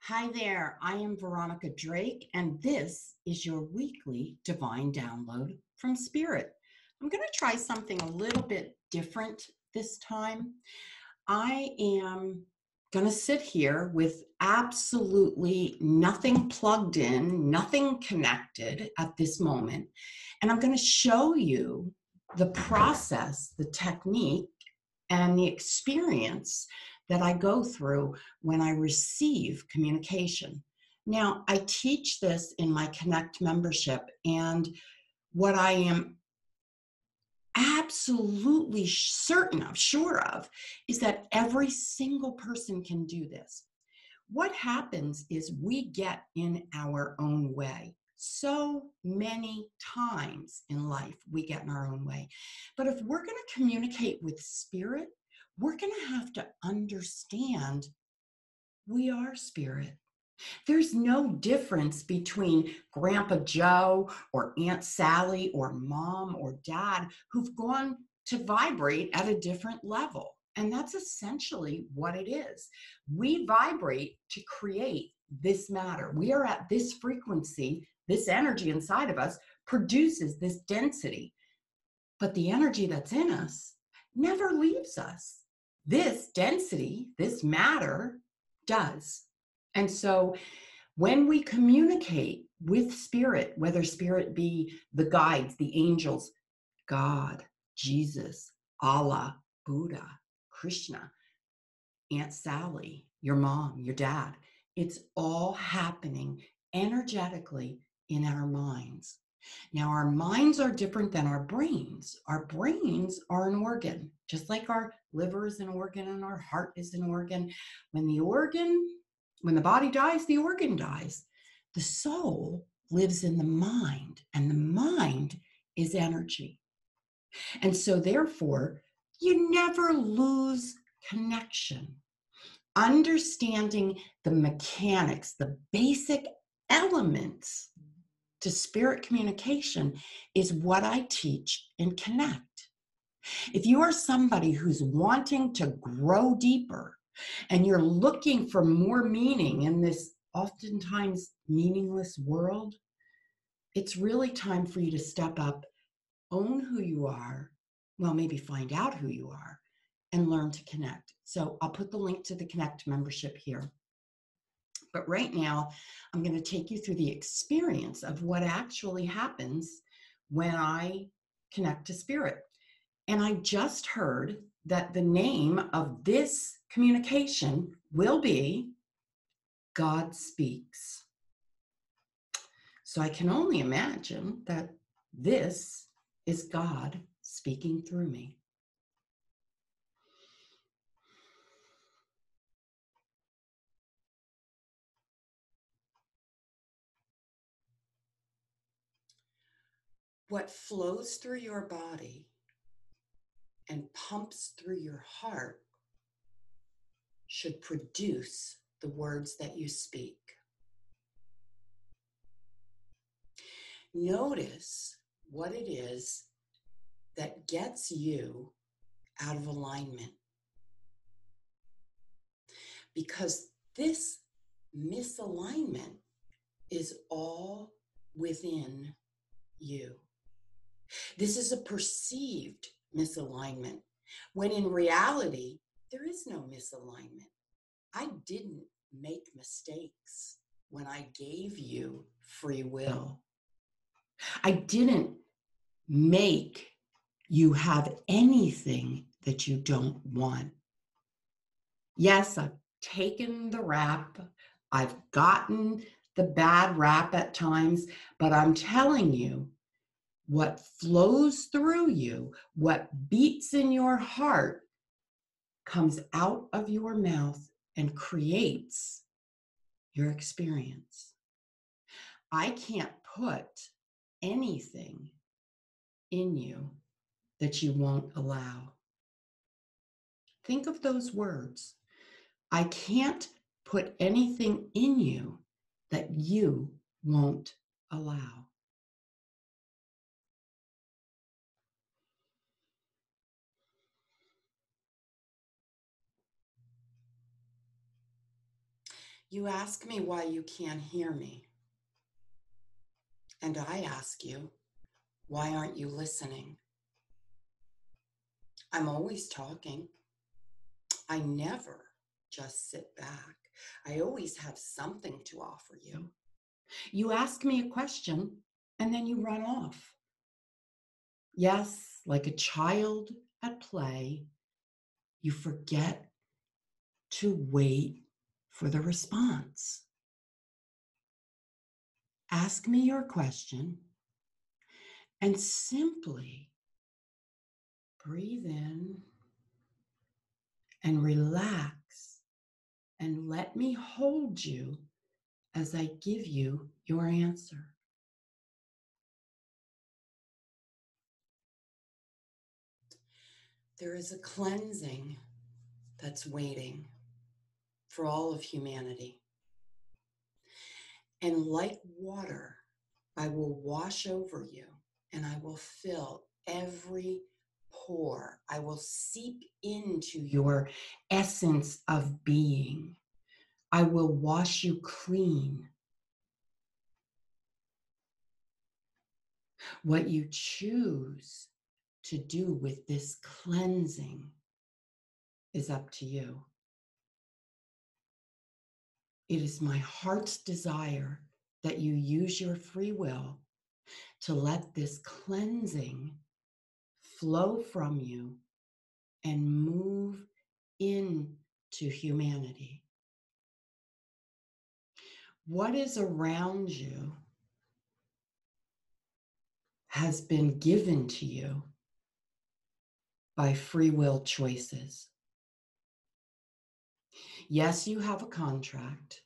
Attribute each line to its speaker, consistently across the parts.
Speaker 1: Hi there, I am Veronica Drake, and this is your weekly divine download from Spirit. I'm going to try something a little bit different this time. I am going to sit here with absolutely nothing plugged in, nothing connected at this moment, and I'm going to show you the process, the technique, and the experience that I go through when I receive communication. Now, I teach this in my Connect membership, and what I am absolutely certain of, sure of, is that every single person can do this. What happens is we get in our own way. So many times in life, we get in our own way. But if we're going to communicate with spirit, we're going to have to understand we are spirit. There's no difference between Grandpa Joe or Aunt Sally or mom or dad who've gone to vibrate at a different level. And that's essentially what it is. We vibrate to create this matter. We are at this frequency, this energy inside of us produces this density. But the energy that's in us never leaves us. This density, this matter, does. And so when we communicate with spirit, whether spirit be the guides, the angels, God, Jesus, Allah, Buddha, Krishna, Aunt Sally, your mom, your dad, it's all happening energetically in our minds. Now, our minds are different than our brains. Our brains are an organ, just like our liver is an organ and our heart is an organ. When the body dies, the organ dies. The soul lives in the mind, and the mind is energy. And so, therefore, you never lose connection. Understanding the mechanics, the basic elements to spirit communication is what I teach in Connect. If you are somebody who's wanting to grow deeper and you're looking for more meaning in this oftentimes meaningless world, it's really time for you to step up, own who you are, well, maybe find out who you are, and learn to connect. So I'll put the link to the Connect membership here. But right now, I'm going to take you through the experience of what actually happens when I connect to spirit. And I just heard that the name of this communication will be God Speaks. So I can only imagine that this is God speaking through me. What flows through your body and pumps through your heart should produce the words that you speak. Notice what it is that gets you out of alignment. Because this misalignment is all within you. This is a perceived misalignment, when in reality, there is no misalignment. I didn't make mistakes when I gave you free will. I didn't make you have anything that you don't want. Yes, I've taken the rap. I've gotten the bad rap at times, but I'm telling you, what flows through you, what beats in your heart, comes out of your mouth and creates your experience. I can't put anything in you that you won't allow. Think of those words. I can't put anything in you that you won't allow. You ask me why you can't hear me. And I ask you, why aren't you listening? I'm always talking. I never just sit back. I always have something to offer you. You ask me a question and then you run off. Yes, like a child at play, you forget to wait for the response. Ask me your question and simply breathe in and relax and let me hold you as I give you your answer. There is a cleansing that's waiting for all of humanity. And like water, I will wash over you and I will fill every pore. I will seep into your essence of being. I will wash you clean. What you choose to do with this cleansing is up to you. It is my heart's desire that you use your free will to let this cleansing flow from you and move into humanity. What is around you has been given to you by free will choices. Yes, you have a contract.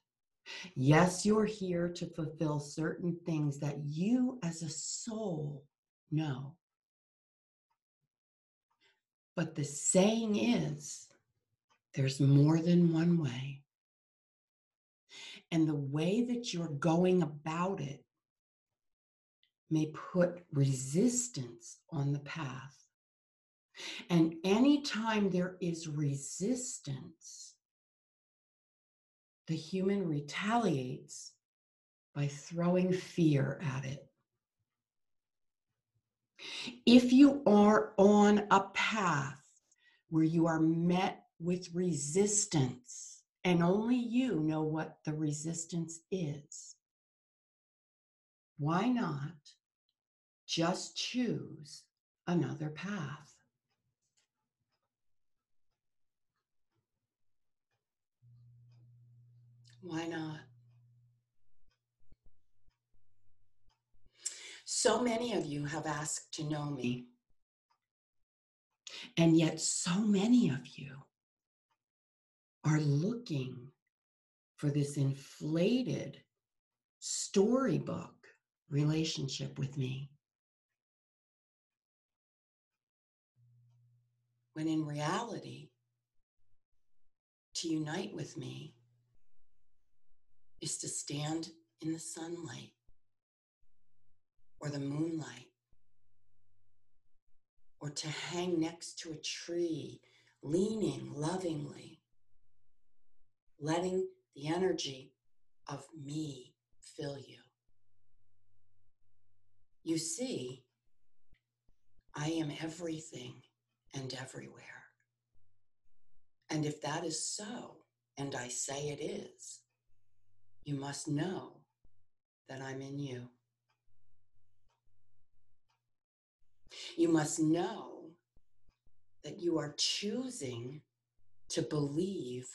Speaker 1: Yes, you're here to fulfill certain things that you as a soul know. But the saying is, there's more than one way. And the way that you're going about it may put resistance on the path. And anytime there is resistance, the human retaliates by throwing fear at it. If you are on a path where you are met with resistance, and only you know what the resistance is, why not just choose another path? Why not? So many of you have asked to know me, and yet so many of you are looking for this inflated storybook relationship with me. When in reality, to unite with me is to stand in the sunlight or the moonlight, or to hang next to a tree, leaning lovingly, letting the energy of me fill you. You see, I am everything and everywhere. And if that is so, and I say it is, you must know that I'm in you. You must know that you are choosing to believe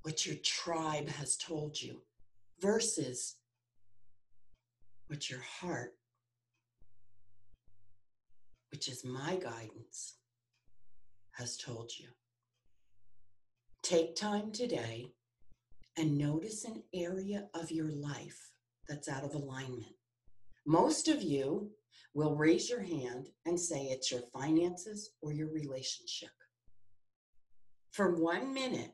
Speaker 1: what your tribe has told you versus what your heart, which is my guidance, has told you. Take time today and notice an area of your life that's out of alignment. Most of you will raise your hand and say it's your finances or your relationship. For 1 minute,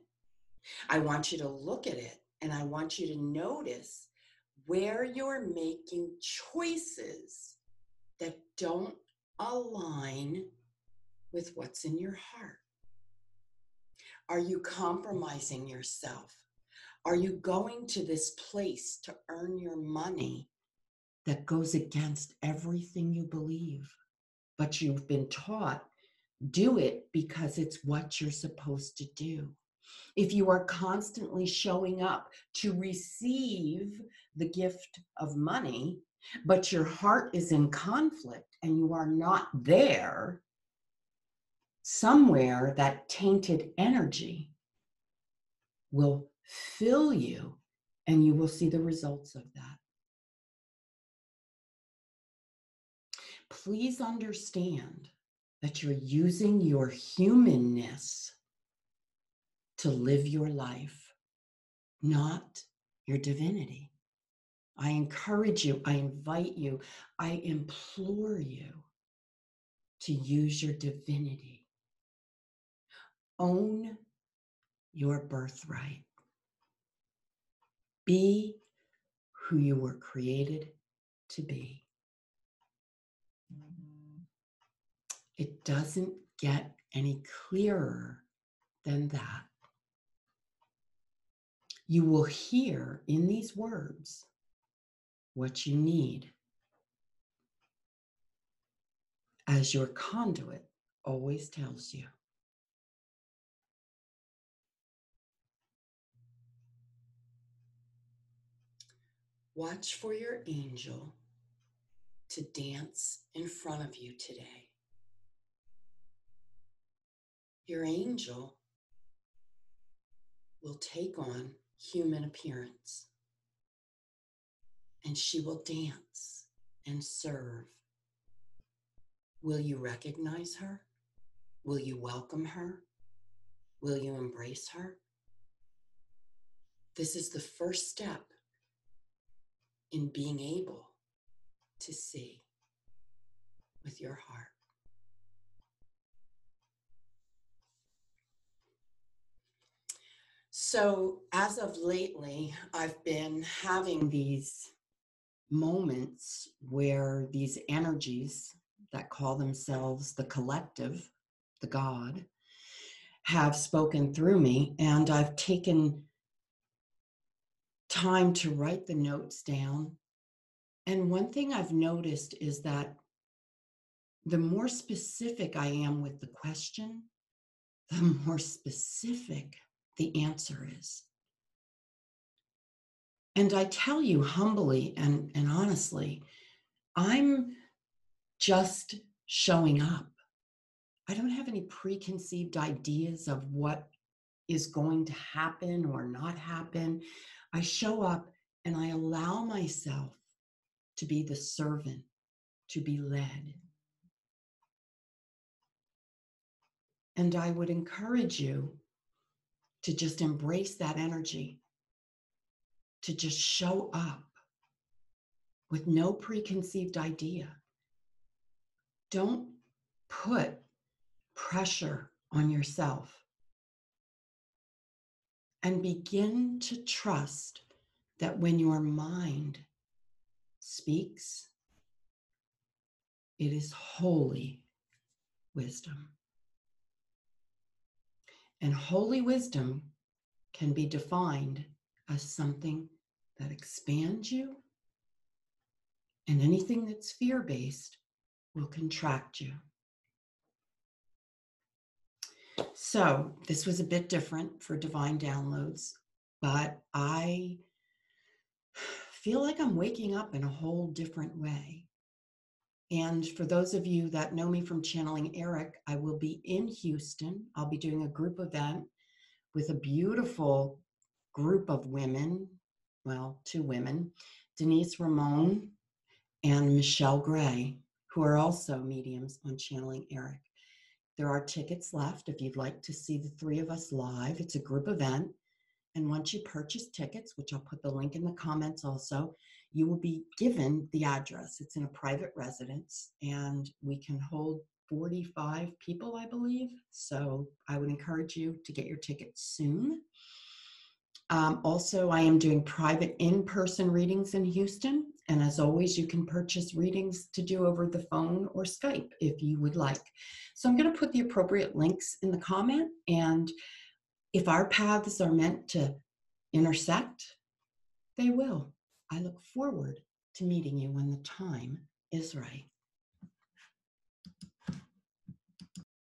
Speaker 1: I want you to look at it and I want you to notice where you're making choices that don't align with what's in your heart. Are you compromising yourself? Are you going to this place to earn your money that goes against everything you believe? But you've been taught, do it because it's what you're supposed to do. If you are constantly showing up to receive the gift of money, but your heart is in conflict and you are not there, somewhere that tainted energy will fill you and you will see the results of that. Please understand that you're using your humanness to live your life, not your divinity. I encourage you, I invite you, I implore you to use your divinity. Own your birthright. Be who you were created to be. It doesn't get any clearer than that. You will hear in these words what you need, as your conduit always tells you. Watch for your angel to dance in front of you today. Your angel will take on human appearance, and she will dance and serve. Will you recognize her? Will you welcome her? Will you embrace her? This is the first step in being able to see with your heart. So as of lately, I've been having these moments where these energies that call themselves the collective, the God, have spoken through me, and I've taken time to write the notes down. And one thing I've noticed is that the more specific I am with the question, the more specific the answer is. And I tell you humbly and honestly, I'm just showing up. I don't have any preconceived ideas of what is going to happen or not happen. I show up and I allow myself to be the servant, to be led. And I would encourage you to just embrace that energy, to just show up with no preconceived idea. Don't put pressure on yourself, and begin to trust that when your mind speaks, it is holy wisdom. And holy wisdom can be defined as something that expands you, and anything that's fear-based will contract you. So this was a bit different for Divine Downloads, but I feel like I'm waking up in a whole different way. And for those of you that know me from Channeling Eric, I will be in Houston. I'll be doing a group event with a beautiful group of women, well, 2 women, Denise Ramon and Michelle Gray, who are also mediums on Channeling Eric. There are tickets left if you'd like to see the 3 of us live. It's a group event. And once you purchase tickets, which I'll put the link in the comments also, you will be given the address. It's in a private residence, and we can hold 45 people, I believe. So I would encourage you to get your tickets soon. Also, I am doing private in-person readings in Houston. And as always, you can purchase readings to do over the phone or Skype if you would like. So I'm going to put the appropriate links in the comment. And if our paths are meant to intersect, they will. I look forward to meeting you when the time is right.